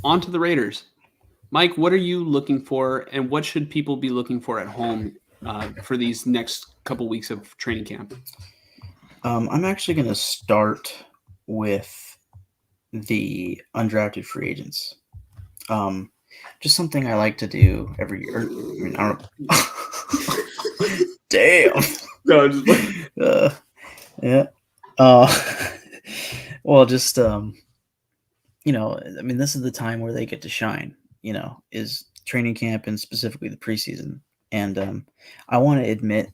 on to the Raiders. Mike, what are you looking for, and what should people be looking for at home for these next couple weeks of training camp? I'm actually going to start with the undrafted free agents. Um, just something I like to do every year. I mean, I don't. Damn. No, just uh, yeah. Uh, well, just I mean, this is the time where they get to shine. Is training camp and specifically the preseason. And I want to admit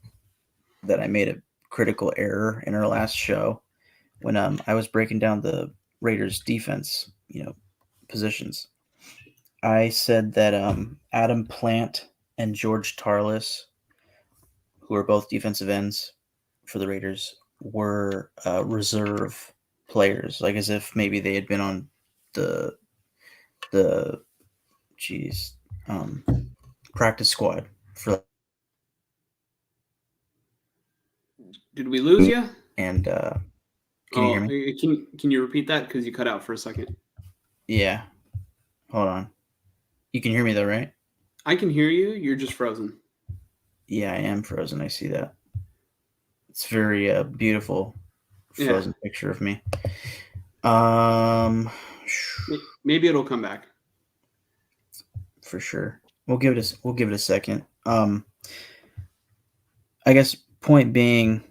that I made a critical error in our last show when I was breaking down the Raiders defense, positions. I said that Adam Plant and George Tarlis, who are both defensive ends for the Raiders, were reserve players, like as if maybe they had been on the the geez um, practice squad for. did we lose you? And can you hear Oh, me? can you repeat that because you cut out for a second? Yeah. Hold on. You can hear me though, right? I can hear you. You're just frozen. Yeah, I am frozen. I see that. It's very beautiful Yeah, frozen picture of me. Um, maybe it'll come back. for sure. We'll give it a second. I guess point being,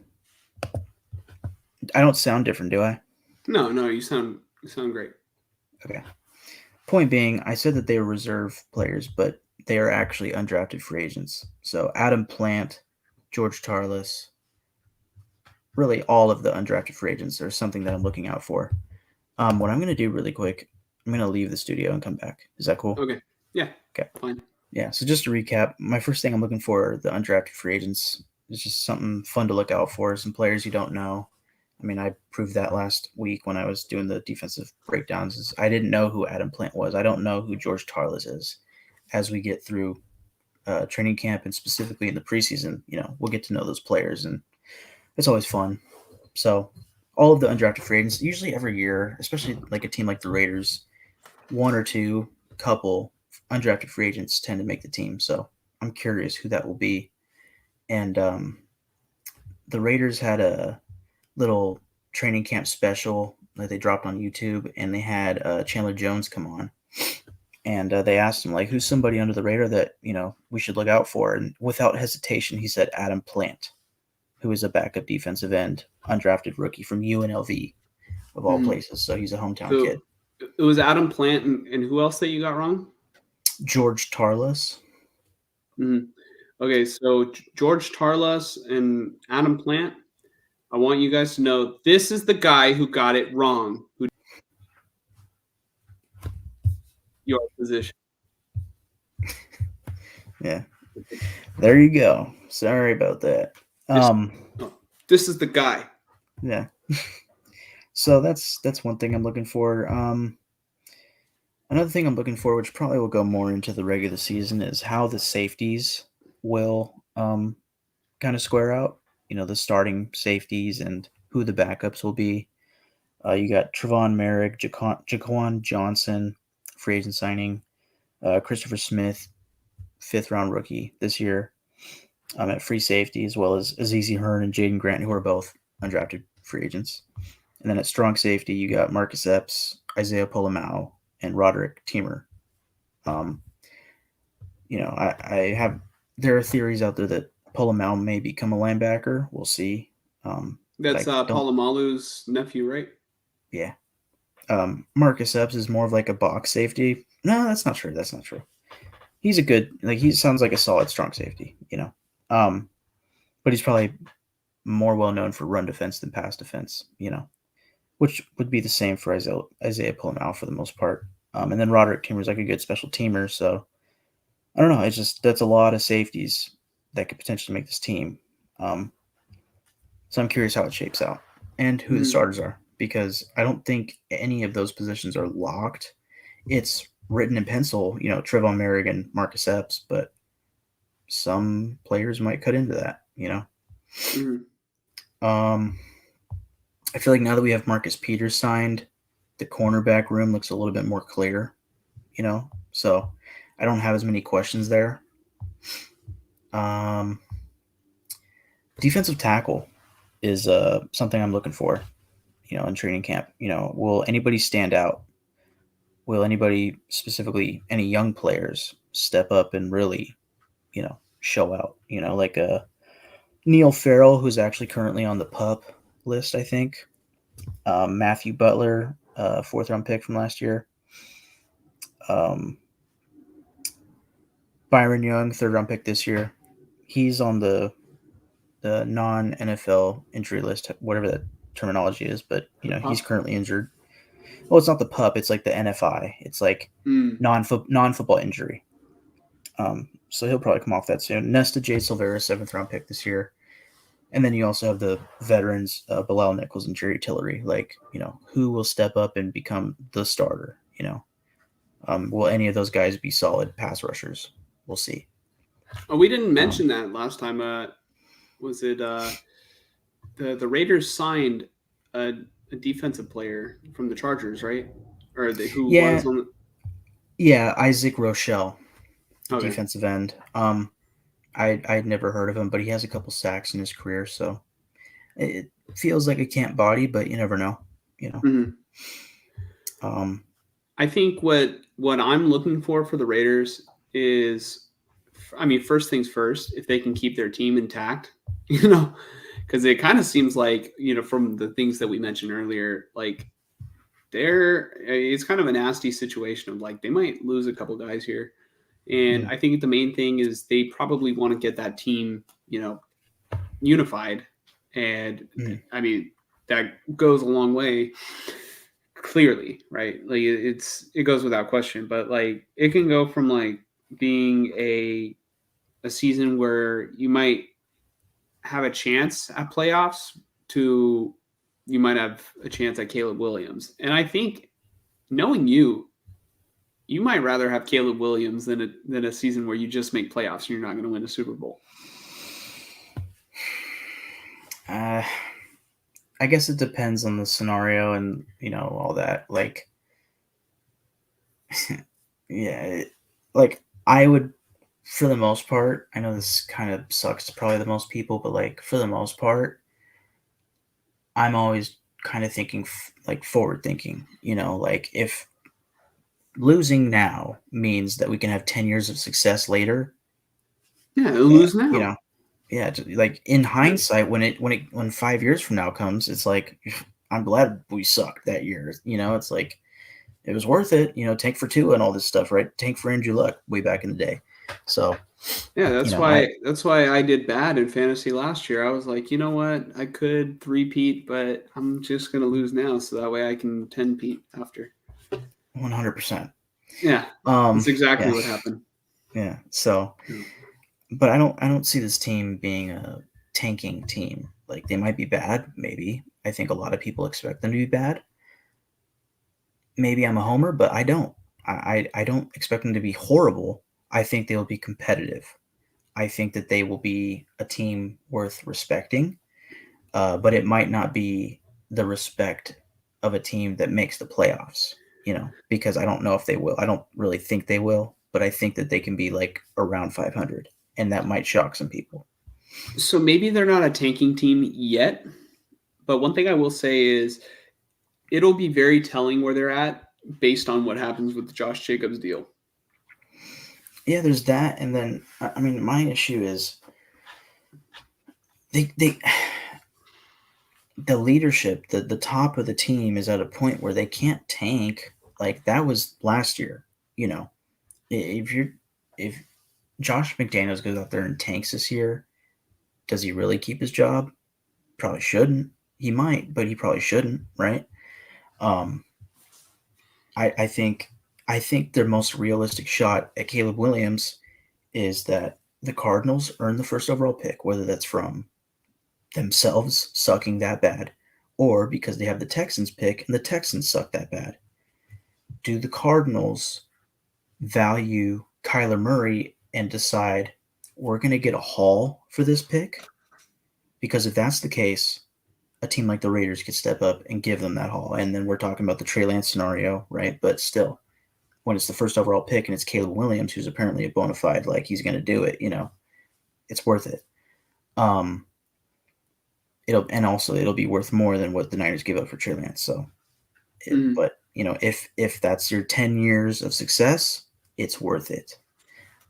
I don't sound different, do I? No, no, you sound great. Okay. Point being, I said that they were reserve players, but they are actually undrafted free agents. So Adam Plant, George Tarlis, really all of the undrafted free agents are something that I'm looking out for. What I'm going to do really quick, I'm going to leave the studio and come back. Is that cool? Okay, yeah, Okay. fine. Yeah. So just to recap, my first thing I'm looking for are the undrafted free agents. It's just something fun to look out for. Some players you don't know. I mean, I proved that last week when I was doing the defensive breakdowns. Is I didn't know who Adam Plant was. I don't know who George Tarlis is. As we get through training camp and specifically in the preseason, we'll get to know those players, and it's always fun. So all of the undrafted free agents, usually every year, especially like a team like the Raiders, one or two couple undrafted free agents tend to make the team. So I'm curious who that will be. And the Raiders had a little training camp special that they dropped on YouTube, and they had Chandler Jones come on. And they asked him, like, who's somebody under the radar that, we should look out for? And without hesitation, he said Adam Plant, who is a backup defensive end, undrafted rookie from UNLV, of all Mhm. places. So he's a hometown So kid. it was Adam Plant and who else that you got wrong? George Tarlis. Mhm. Okay, so George Tarlas and Adam Plant. I want you guys to know this is the guy who got it wrong. Who your position? Yeah. There you go. Sorry about that. This, Um, oh, this is the guy. yeah. So that's one thing I'm looking for. Another thing I'm looking for, which probably will go more into the regular season, is how the safeties will kind of square out. The starting safeties and who the backups will be. You got Trevon Merrick, Jaquan Johnson, free agent signing, Christopher Smith, fifth round rookie this year, at free safety, as well as Azizi Hearn and Jaden Grant, who are both undrafted free agents. And then at strong safety, you got Marcus Epps, Isaiah Polamau, and Roderick Teamer. Um, I have there are theories out there that Polamau may become a linebacker. We'll see. But That's I don't. Palomalu's nephew, right? Yeah. Marcus Epps is more of like a box safety. No, that's not true. That's not true. He's a good he sounds like a solid strong safety. Um, but he's probably more well known for run defense than pass defense. Which would be the same for Isaiah Polamau for the most part. And then Roderick Kimmer's like a good special teamer. So I don't know. It's just that's a lot of safeties that could potentially make this team. Um, so I'm curious how it shapes out and who the Mm. starters are because I don't think any of those positions are locked. It's written in pencil, Trevon Merrick and Marcus Epps, but some players might cut into that. Mm. Um, I feel like now that we have Marcus Peters signed, the cornerback room looks a little bit more clear. So I don't have as many questions there. Defensive tackle is something I'm looking for, in training camp. Will anybody stand out? Will anybody, specifically any young players, step up and really, show out? Like Neil Farrell, who's actually currently on the PUP list, I think. Matthew Butler, 4th-round pick from last year. Byron Young, 3rd-round pick this year. He's on the non-NFL injury list, whatever that terminology is, but he's currently injured. Well, it's not the PUP, it's like the NFI. It's like non-football injury. So he'll probably come off that soon. Nesta J. Silvera, 7th-round pick this year. And then you also have the veterans, Bilal Nichols and Jerry Tillery. Like, who will step up and become the starter? Will any of those guys be solid pass rushers? We'll see. Oh, we didn't mention that last time. Was it the Raiders signed a defensive player from the Chargers, right? Or was on the... Yeah, Isaac Rochelle, defensive end. I'd never heard of him, but he has a couple sacks in his career, so it feels like a camp body, but you never know. I think what I'm looking for the Raiders is, first things first, if they can keep their team intact, because it kind of seems like, from the things that we mentioned earlier, like it's kind of a nasty situation of like they might lose a couple guys here. And I think the main thing is they probably want to get that team, unified. And that goes a long way, clearly, right? Like it goes without question, but like it can go from like being a season where you might have a chance at playoffs to you might have a chance at Caleb Williams. And I think, knowing you might rather have Caleb Williams than a season where you just make playoffs and you're not going to win a Super Bowl. I guess it depends on the scenario and, all that. Like, yeah, like I would, for the most part, I know this kind of sucks to probably the most people, but like for the most part, I'm always kind of thinking like forward thinking, like if losing now means that we can have 10 years of success later. Yeah, lose now. Like in hindsight, when 5 years from now comes, it's like, I'm glad we sucked that year. It's like, it was worth it, tank for Tua and all this stuff, right? Tank for Andrew Luck way back in the day. So yeah, that's why I did bad in fantasy last year. I was like, you know what? I could three-peat, but I'm just going to lose now so that way I can 10-peat after. 100%. Yeah. That's exactly what happened. Yeah. So, but I don't see this team being a tanking team. Like, they might be bad, maybe. I think a lot of people expect them to be bad. Maybe I'm a homer, but I don't. I don't expect them to be horrible. I think they'll be competitive. I think that they will be a team worth respecting, but it might not be the respect of a team that makes the playoffs, because I don't know if they will. I don't really think they will, but I think that they can be like around 500, and that might shock some people. So maybe they're not a tanking team yet, but one thing I will say is it'll be very telling where they're at based on what happens with the Josh Jacobs deal. Yeah, there's that, and then my issue is the leadership, the top of the team is at a point where they can't tank. Like that was last year. If Josh McDaniels goes out there and tanks this year, does he really keep his job? Probably shouldn't. He might, but he probably shouldn't, right? I think their most realistic shot at Caleb Williams is that the Cardinals earn the first overall pick, whether that's from themselves sucking that bad or because they have the Texans pick and the Texans suck that bad. Do the Cardinals value Kyler Murray and decide we're going to get a haul for this pick? Because if that's the case, a team like the Raiders could step up and give them that haul. And then we're talking about the Trey Lance scenario, right? But still, when it's the first overall pick and it's Caleb Williams, who's apparently a bona fide, like he's going to do it, it's worth it. It'll be worth more than what the Niners give up for Trey Lance. So, but if that's your 10 years of success, it's worth it.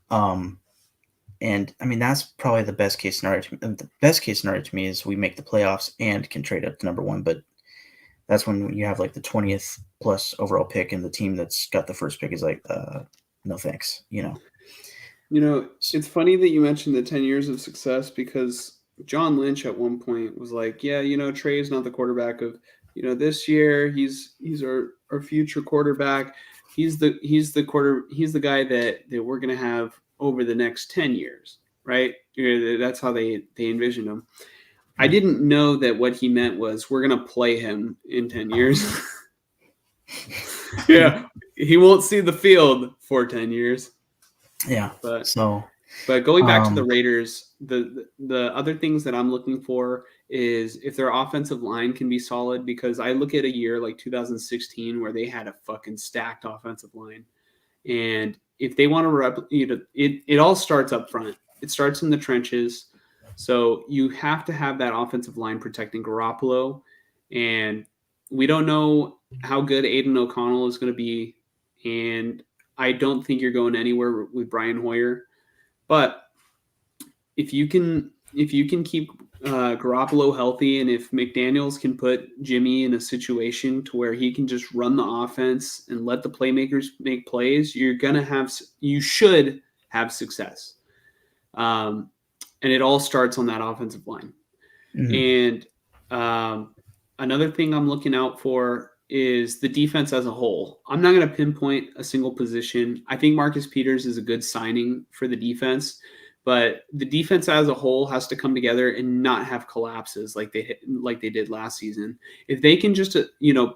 And I mean, that's probably the best case scenario. The best case scenario to me is we make the playoffs and can trade up to number 1. But that's when you have like the 20th plus overall pick, and the team that's got the first pick is like, no thanks. It's funny that you mentioned the 10 years of success, because John Lynch at one point was like, yeah, Trey's not the quarterback of, this year. He's our future quarterback. He's the guy that we're going to have over the next 10 years, right? That's how they envisioned him. I didn't know that what he meant was we're going to play him in 10 years. Yeah, he won't see the field for 10 years. Yeah. But going back to the Raiders, the other things that I'm looking for is if their offensive line can be solid, because I look at a year like 2016 where they had a fucking stacked offensive line. And if they want to replicate it all starts up front. It starts in the trenches. So you have to have that offensive line protecting Garoppolo. And we don't know how good Aiden O'Connell is going to be. And I don't think you're going anywhere with Brian Hoyer. But if you can keep Garoppolo healthy, and if McDaniels can put Jimmy in a situation to where he can just run the offense and let the playmakers make plays, you should have success. And it all starts on that offensive line. Mm-hmm. And another thing I'm looking out for is the defense as a whole. I'm not going to pinpoint a single position. I think Marcus Peters is a good signing for the defense, but the defense as a whole has to come together and not have collapses like they did last season. If they can just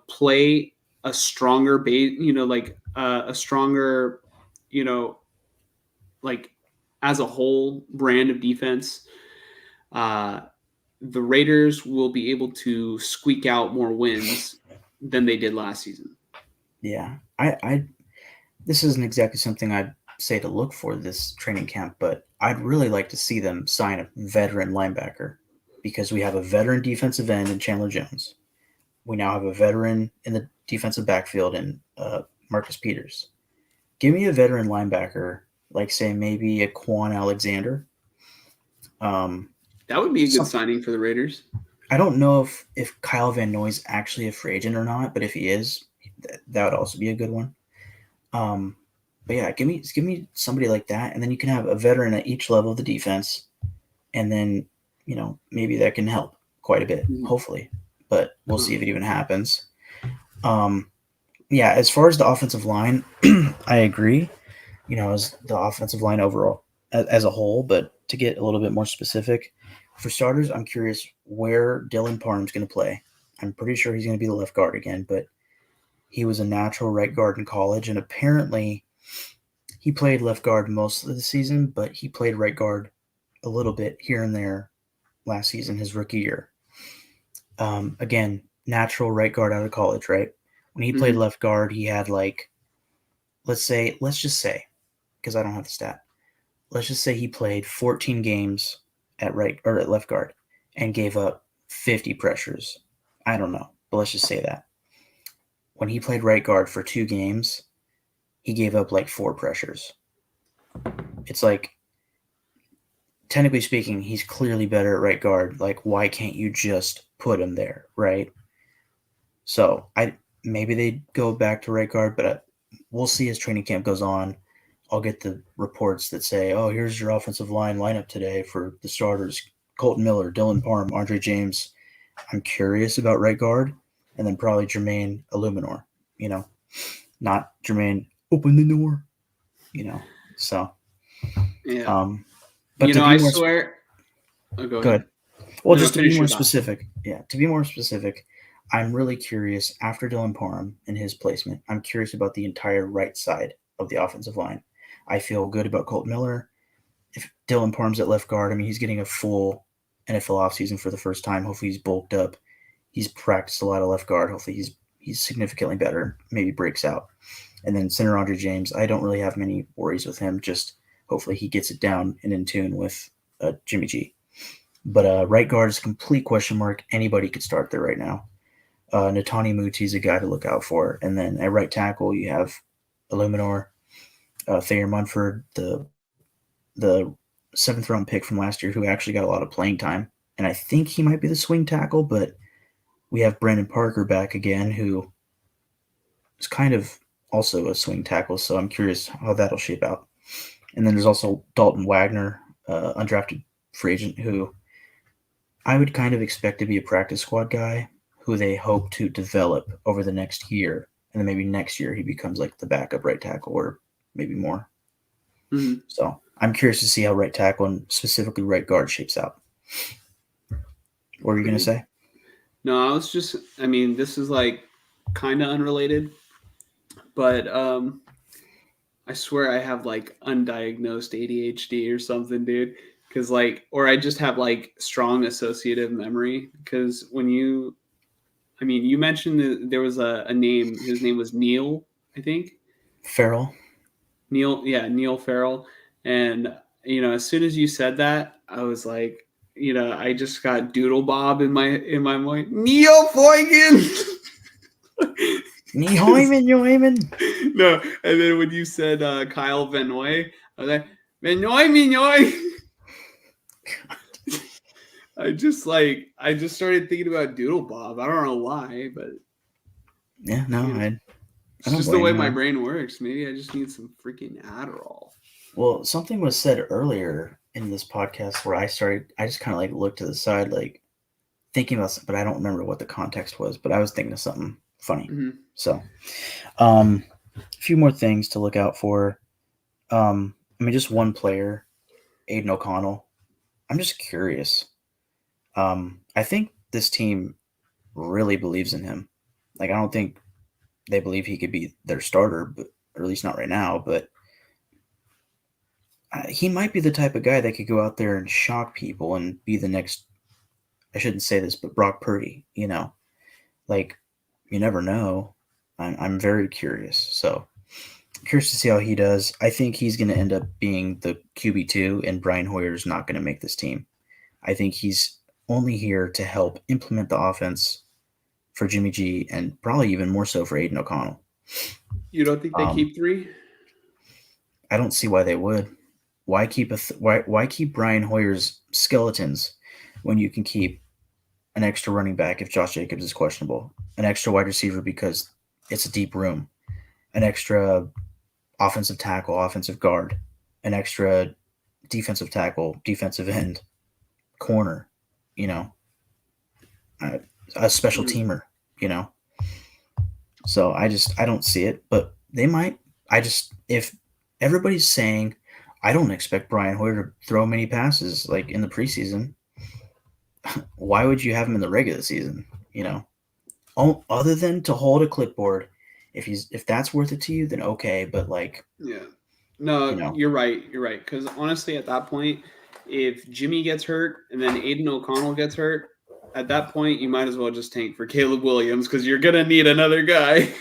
play a stronger base, a stronger, like as a whole brand of defense, the Raiders will be able to squeak out more wins than they did last season. Yeah, this isn't exactly something I'd say to look for this training camp, but I'd really like to see them sign a veteran linebacker, because we have a veteran defensive end in Chandler Jones. We now have a veteran in the defensive backfield in Marcus Peters. Give me a veteran linebacker, like say maybe a Quan Alexander. That would be a good signing for the Raiders. I don't know if Kyle Van Noy is actually a free agent or not, but if he is, that would also be a good one. But yeah, give me somebody like that, and then you can have a veteran at each level of the defense, and then maybe that can help quite a bit, hopefully. But we'll see if it even happens. Yeah, as far as the offensive line, I agree. As the offensive line overall as a whole, but to get a little bit more specific, for starters, I'm curious where Dylan Parham's going to play. I'm pretty sure he's going to be the left guard again, but he was a natural right guard in college, and apparently he played left guard most of the season, but he played right guard a little bit here and there last season, his rookie year. Again, natural right guard out of college, right? When he played left guard, he had let's just say, because I don't have the stat, let's just say he played 14 games at right or at left guard and gave up 50 pressures. I don't know, but let's just say that. When he played right guard for 2 games, he gave up 4 pressures. It's technically speaking, he's clearly better at right guard. Why can't you just put him there, right? So maybe they go back to right guard, but we'll see as training camp goes on. I'll get the reports that say, oh, here's your offensive line lineup today for the starters: Colton Miller, Dylan Parham, Andre James. I'm curious about right guard, and then probably Jermaine Illuminor, not Jermaine open the door, so. Yeah. But I swear. Oh, go ahead. Well, just to be more specific. Yeah, to be more specific, I'm really curious after Dylan Parham and his placement. I'm curious about the entire right side of the offensive line. I feel good about Colton Miller. If Dylan Parham's at left guard, he's getting a full NFL offseason for the first time. Hopefully he's bulked up. He's practiced a lot of left guard. Hopefully he's significantly better. Maybe breaks out. And then center Andre James, I don't really have many worries with him. Just hopefully he gets it down and in tune with Jimmy G. But right guard is a complete question mark. Anybody could start there right now. Natani Muti is a guy to look out for. And then at right tackle, you have Illuminor, Thayer Munford, the seventh round pick from last year who actually got a lot of playing time. And I think he might be the swing tackle, but we have Brandon Parker back again, who is kind of also a swing tackle. So I'm curious how that'll shape out. And then there's also Dalton Wagner, undrafted free agent, who I would kind of expect to be a practice squad guy who they hope to develop over the next year. And then maybe next year he becomes like the backup right tackle or maybe more. Mm-hmm. So I'm curious to see how right tackle and specifically right guard shapes out. What were you going to say? No, I was just, I mean, this is like kind of unrelated, but I swear I have like undiagnosed ADHD or something, dude. Because like, or I just have like strong associative memory. Because when you, I mean, you mentioned that there was a name. His name was Neil, I think. Farrell. Neil Farrell. And as soon as you said that, I was like, I just got Doodle Bob in my mind. Neil Foygan. Yoiman. No, and then when you said Kyle Van Noy, I was like, Van Noy. I just started thinking about Doodle Bob. I don't know why, but yeah, no, it's just the way my brain works. Maybe I just need some freaking Adderall. Well, something was said earlier in this podcast where I just kind of like looked to the side, like thinking about something, but I don't remember what the context was, but I was thinking of something funny. Mm-hmm. So, a few more things to look out for. Just one player, Aiden O'Connell. I'm just curious. I think this team really believes in him. Like, I don't think they believe he could be their starter, or at least not right now, but he might be the type of guy that could go out there and shock people and be the next, I shouldn't say this, but Brock Purdy, like you never know. I'm very curious. So curious to see how he does. I think he's going to end up being the QB2 and Brian Hoyer's not going to make this team. I think he's only here to help implement the offense for Jimmy G and probably even more so for Aiden O'Connell. You don't think they keep 3? I don't see why they would. Why keep why keep Brian Hoyer's skeletons when you can keep an extra running back if Josh Jacobs is questionable, an extra wide receiver because it's a deep room, an extra offensive tackle, offensive guard, an extra defensive tackle, defensive end, corner, a special teamer, So I don't see it, but they might. If everybody's saying, I don't expect Brian Hoyer to throw many passes like in the preseason, why would you have him in the regular season? Other than to hold a clipboard, if that's worth it to you, then okay. But you're right. You're right. Because honestly, at that point, if Jimmy gets hurt and then Aiden O'Connell gets hurt, at that point, you might as well just tank for Caleb Williams because you're gonna need another guy.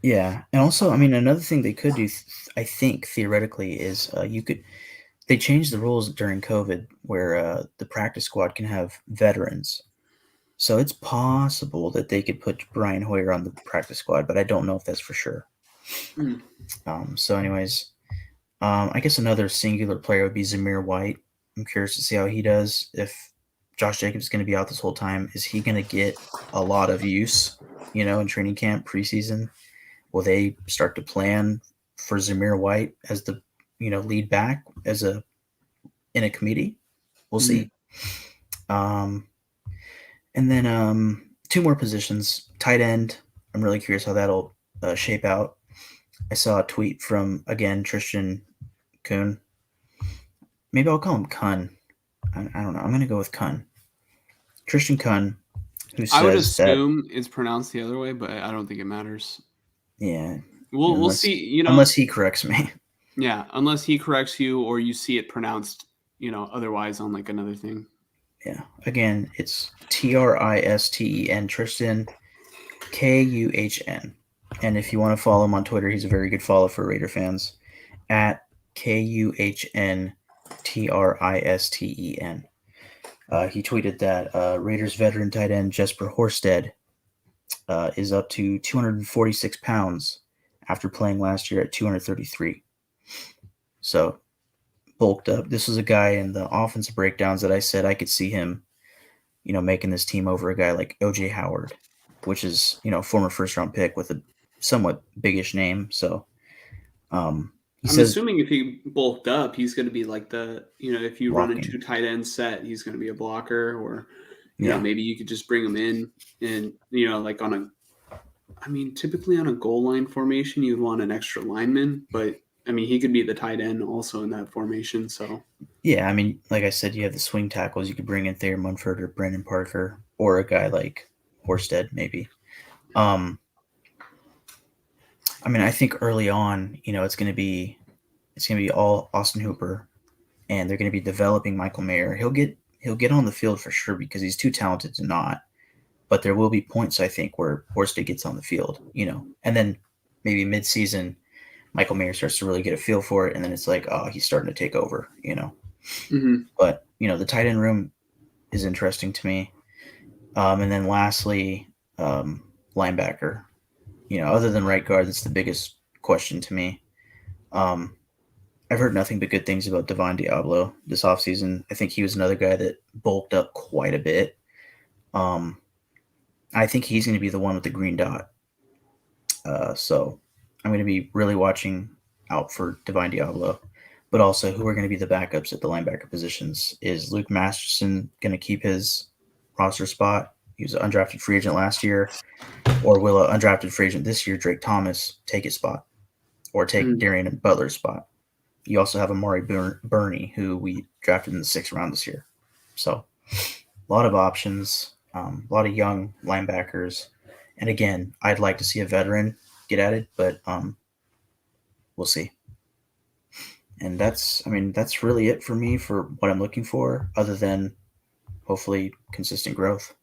Yeah, and also, another thing they could do, I think theoretically, is they changed the rules during COVID where the practice squad can have veterans. So it's possible that they could put Brian Hoyer on the practice squad, but I don't know if that's for sure. So anyways, I guess another singular player would be Zamir White. I'm curious to see how he does. If Josh Jacobs is going to be out this whole time, is he going to get a lot of use, in training camp, preseason? Will they start to plan for Zamir White as the, lead back in a committee? We'll see. And then 2 more positions. Tight end. I'm really curious how that'll shape out. I saw a tweet from, again, Tristan Kuhn. Maybe I'll call him Kun. I don't know. I'm going to go with Kun. Tristan Kun, who says I would assume it's pronounced the other way, but I don't think it matters. Yeah. We'll see, unless he corrects me. Yeah, unless he corrects you or you see it pronounced, otherwise on like another thing. Yeah. Again, it's Tristen, Tristan, Kuhn. And if you want to follow him on Twitter, he's a very good follow for Raider fans at KUHNTRISTEN. He tweeted that Raiders veteran tight end Jesper Horsted is up to 246 pounds after playing last year at 233. So bulked up. This was a guy in the offensive breakdowns that I said I could see him, making this team over a guy like OJ Howard, which is, former first round pick with a somewhat biggish name. So he I'm says assuming if he bulked up, he's going to be like if you run a blocking. 2 tight end set, he's going to be a blocker, or Yeah. maybe you could just bring him in and like typically on a goal line formation, you'd want an extra lineman, but he could be the tight end also in that formation. So Yeah, like I said, you have the swing tackles. You could bring in Thayer Munford or Brendan Parker or a guy like Horsted, maybe. I think early on, it's going to be all Austin Hooper, and they're going to be developing Michael Mayer. He'll get on the field for sure because he's too talented to not. But there will be points, I think, where Horsted gets on the field, and then maybe mid-season, Michael Mayer starts to really get a feel for it, and then it's like, oh, he's starting to take over, mm-hmm. But, the tight end room is interesting to me. And then lastly, linebacker. Other than right guard, that's the biggest question to me. I've heard nothing but good things about Devon Diablo this offseason. I think he was another guy that bulked up quite a bit. I think he's going to be the one with the green dot. So I'm going to be really watching out for Devon Diablo. But also, who are going to be the backups at the linebacker positions? Is Luke Masterson going to keep his roster spot? He was an undrafted free agent last year. Or will an undrafted free agent this year, Drake Thomas, take his spot? Or take Darian Butler's spot? You also have Amari Burney, who we drafted in the 6th round this year. So a lot of options, a lot of young linebackers. And again, I'd like to see a veteran get added, but we'll see. And that's really it for me for what I'm looking for, other than hopefully consistent growth,